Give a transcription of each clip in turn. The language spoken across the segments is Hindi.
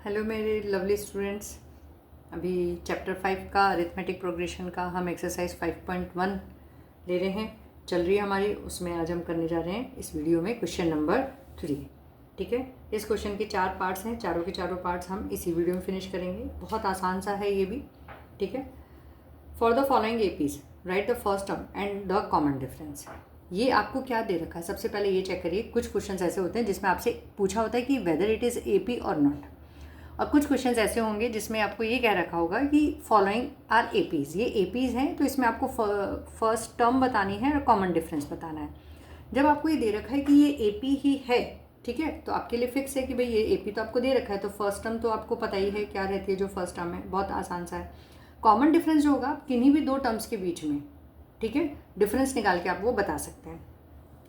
हेलो मेरे लवली स्टूडेंट्स। अभी चैप्टर 5 का अरिथमेटिक प्रोग्रेशन का हम एक्सरसाइज 5.1 ले रहे हैं, चल रही है हमारी। उसमें आज हम करने जा रहे हैं इस वीडियो में क्वेश्चन नंबर 3। ठीक है, इस क्वेश्चन के 4 पार्ट्स हैं, चारों के चारों पार्ट्स हम इसी वीडियो में फिनिश करेंगे। बहुत आसान सा है ये भी। ठीक है, for the following APs right the first term and the common difference. ये आपको क्या दे रखा है, सबसे पहले ये चेक करिए। कुछ क्वेश्चंस ऐसे होते हैं जिसमें आपसे पूछा होता है कि वेदर इट इज़ एपी और नॉट, और कुछ क्वेश्चंस ऐसे होंगे जिसमें आपको ये कह रखा होगा कि फॉलोइंग आर एपीज़। ये एपीज़ हैं तो इसमें आपको फर्स्ट टर्म बतानी है और कॉमन डिफरेंस बताना है। जब आपको ये दे रखा है कि ये एपी ही है, ठीक है, तो आपके लिए फिक्स है कि भाई ये एपी तो आपको दे रखा है, तो फर्स्ट टर्म तो आपको पता ही है क्या रहती है जो फर्स्ट टर्म है, बहुत आसान सा है। कॉमन डिफरेंस जो होगा किन्हीं भी दो टर्म्स के बीच में, ठीक है, डिफरेंस निकाल के आप वो बता सकते हैं,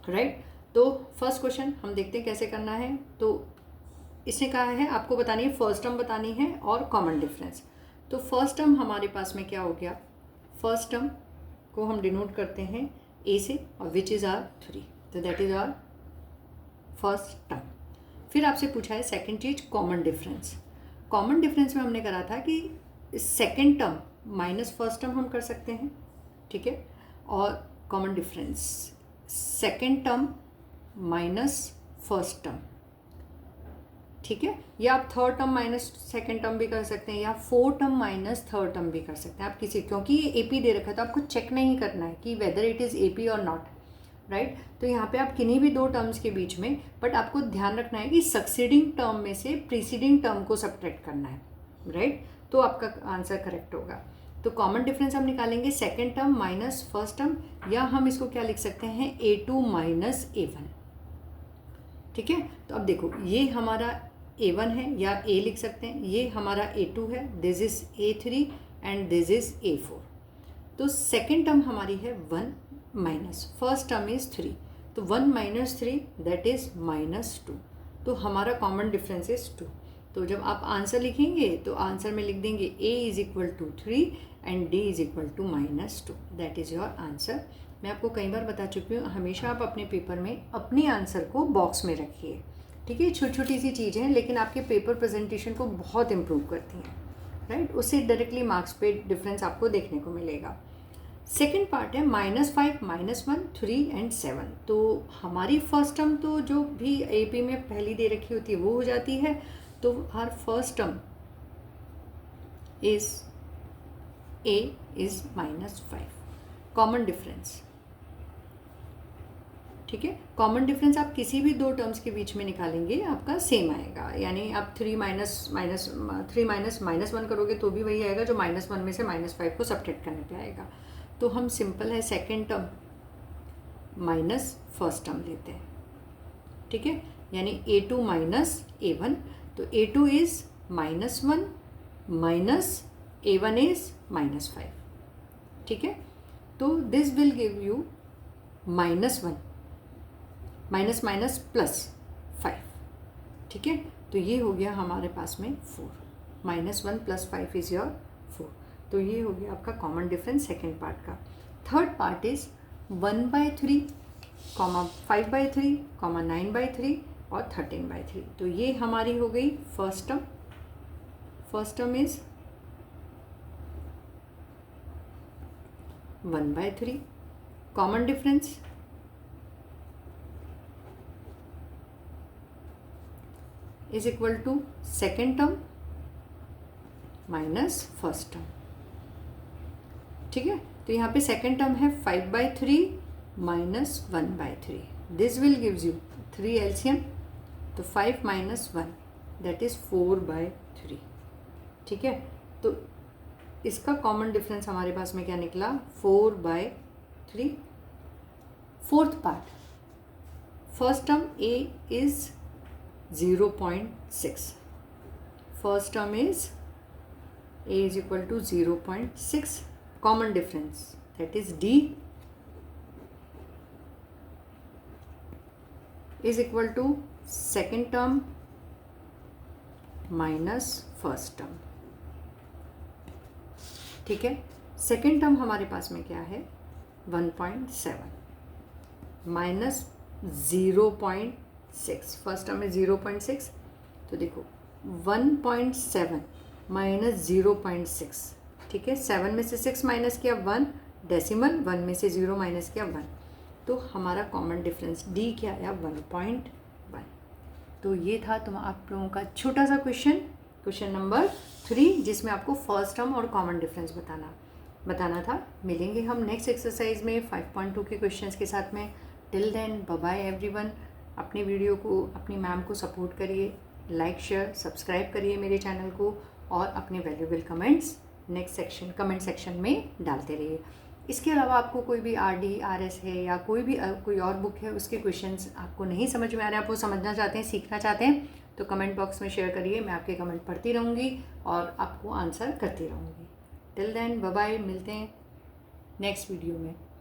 राइट। तो फर्स्ट क्वेश्चन हम देखते हैं कैसे करना है। तो इसने कहा है आपको बतानी है, फर्स्ट टर्म बतानी है और कॉमन डिफरेंस। तो फर्स्ट टर्म हमारे पास में क्या हो गया, फर्स्ट टर्म को हम डिनोट करते हैं ए से, और विच इज़ आर 3, तो that is R first term. फिर आपसे पूछा है सेकंड चीज कॉमन डिफरेंस। कॉमन डिफरेंस में हमने करा था कि second term minus first term हम कर सकते हैं, ठीक है, और common difference second term minus first term, ठीक है, या आप third term minus second term भी कर सकते हैं, या fourth term minus third term भी कर सकते हैं आप किसी, क्योंकि ये एपी दे रखा है तो आपको चेक नहीं करना है कि वेदर इट इज़ एपी और नॉट, राइट। तो यहाँ पे आप किन्हीं भी दो टर्म्स के बीच में, बट आपको ध्यान रखना है कि सक्सीडिंग टर्म में से प्रीसीडिंग टर्म को सब्ट्रैक्ट करना है, राइट, तो आपका आंसर करेक्ट होगा। तो कॉमन डिफरेंस हम निकालेंगे second term minus first term, या हम इसको क्या लिख सकते हैं A2 माइनस A1, ठीक है। तो अब देखो ये हमारा A1 है, या A लिख सकते हैं, ये हमारा A2 है, this is A3 and this is A4। तो सेकेंड टर्म हमारी है 1 माइनस फर्स्ट टर्म इज 3, तो 1 माइनस 3 दैट इज माइनस 2। तो हमारा कॉमन डिफरेंस इज 2। तो जब आप आंसर लिखेंगे तो आंसर में लिख देंगे A is equal to 3 and D is equal to minus 2, that is your answer. मैं आपको कई बार बता चुकी हूँ, हमेशा आप अपने पेपर में अपने आंसर को बॉक्स में रखिए, ठीक है। छोटी छोटी सी चीज़ें हैं लेकिन आपके पेपर प्रेजेंटेशन को बहुत इम्प्रूव करती हैं, राइट। उससे डायरेक्टली मार्क्स पे डिफरेंस आपको देखने को मिलेगा। सेकेंड पार्ट है -5, -1, 3 एंड 7। तो हमारी फर्स्ट टर्म तो जो भी एपी में पहली दे रखी होती है वो हो जाती है। तो हर first term is A is -5। Common difference, ठीक है, कॉमन डिफरेंस आप किसी भी दो टर्म्स के बीच में निकालेंगे आपका सेम आएगा, यानी आप 3 माइनस -1 करोगे तो भी वही आएगा जो -1 में से -5 को सब्ट्रैक्ट करने पे आएगा। तो हम सिंपल है second term minus first term लेते हैं, ठीक है, यानी A2 माइनस A1। तो A2 is -1 minus A1 is -5, ठीक है। तो this will give you -1 minus minus plus 5, ठीक है। तो ये हो गया हमारे पास में 4, -1 + 5 इज योर 4। तो ये हो गया आपका कॉमन डिफरेंस सेकेंड पार्ट का। थर्ड पार्ट इज 1/3, 5/3, 9/3 और 13/3। तो ये हमारी हो गई first term. First term is 1/3, common difference is equal to second term minus first term, ठीक है। तो यहाँ पे सेकेंड टर्म है 5/3 minus 1/3, this will gives you 3 LCM, तो 5 माइनस 1 दैट इज 4/3, ठीक है। तो इसका कॉमन डिफरेंस हमारे पास में क्या निकला, 4/3। Fourth part, first term A is 0.6, first term is A is equal to 0.6, common difference that is D is equal to second term minus first term, ठीक है। सेकेंड टर्म हमारे पास में क्या है 1.7 माइनस 0.6, फर्स्ट टर्म में 0.6, तो देखो 1.7 माइनस 0.6, ठीक है। 7 में से 6 माइनस किया 1, डेसिमल 1 में से 0 माइनस किया 1, तो हमारा कॉमन डिफरेंस डी क्या आया 1.1। तो ये था आप लोगों का छोटा सा क्वेश्चन नंबर 3, जिसमें आपको फर्स्ट टर्म और कॉमन डिफरेंस बताना था। मिलेंगे हम नेक्स्ट एक्सरसाइज में 5.2 के क्वेश्चंस के साथ में। Till then bye bye everyone. अपने वीडियो को, अपनी मैम को सपोर्ट करिए, लाइक शेयर सब्सक्राइब करिए मेरे चैनल को, और अपने वैल्यूएबल कमेंट्स कमेंट सेक्शन में डालते रहिए। इसके अलावा आपको कोई भी RD RS है या कोई और बुक है, उसके क्वेश्चंस आपको नहीं समझ में आ रहे हैं, आप वो समझना चाहते हैं, सीखना चाहते हैं, तो कमेंट बॉक्स में शेयर करिए। मैं आपके कमेंट पढ़ती रहूँगी और आपको आंसर करती रहूँगी। टिल देन बाय बाय, मिलते हैं नेक्स्ट वीडियो में।